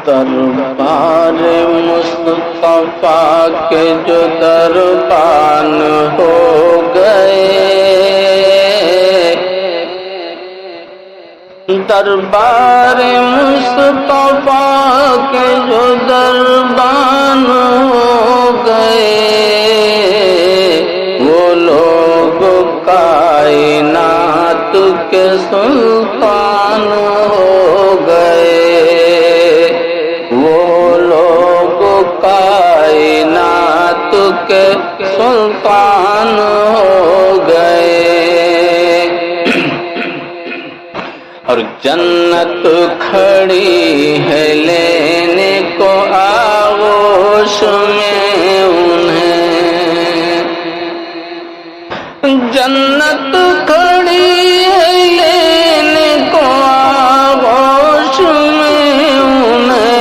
دربار مصطفیٰ کے جو دربان ہو گئے، دربار مصطفیٰ کے جو دربان ہو گئے، وہ لوگ کائنات کے سلطان ہو گئے، وہ لوگ کائنات کے سلطان ہو گئے۔ اور جنت کھڑی ہے لینے کو آغوش میں انہیں، جنت کھڑی ہے لینے کو آغوش میں انہیں،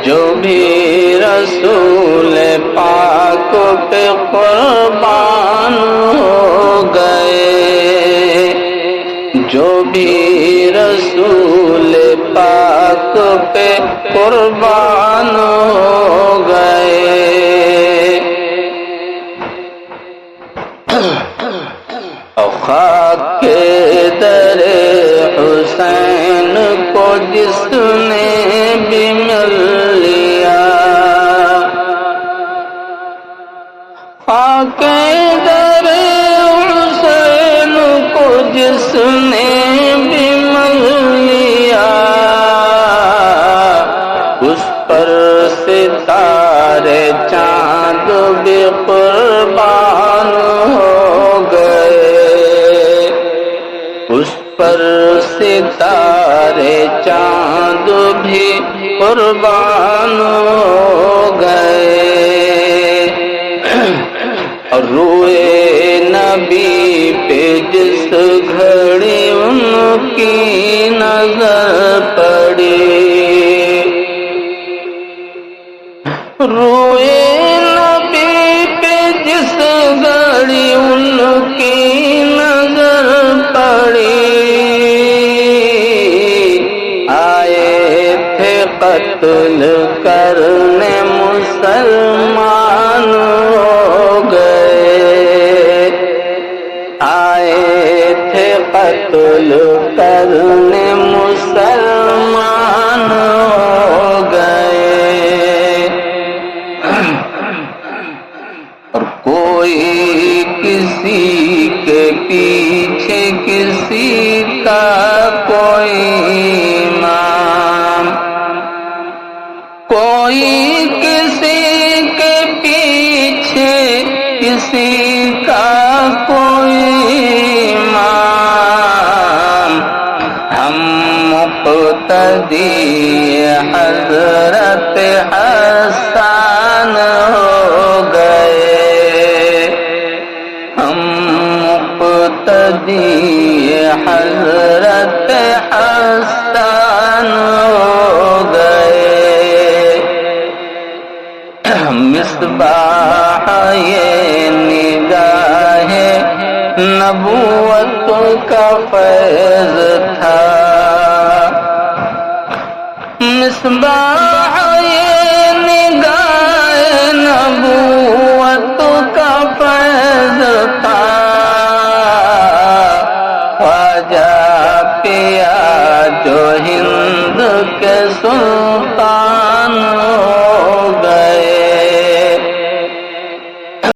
جو بھی رسول پاک پہ قربان ہو گئے، جو بھی رسول پاک پہ قربان ہو گئے۔ خاک کے در حسین کو جس نے بھی مل لیا، خاک کے در حسین کو جس نے بھی مل لیا، اس پر ستارے چاند بھی قربان ہو گئے، اس پر ستارے چاند بھی قربان ہو گئے۔ اور روئے نبی پہ جس گھڑی ان کی نظر پڑی، روئے نبی پہ جس گھڑی ان کی نظر پڑی، آئے تھے قتل کرنے مسلمان ہو گئے، آئے تھے قتل کرنے مسلمان ہو گئے۔ اور کوئی کسی کے پیچھے کسی کا کوئی امام، کوئی کسی کے پیچھے کسی کا کوئی امام، ہم مقتدی حضرت حسن ہو گئے، ہم مقتدی حضرت حسن ہو گئے۔ مصباح یہ نگاہ نبوت کا فیض تھا، مصباح یہ نگاہ نبوت کا فیض تھا، خواجہ پیا جو ہند کے سلطان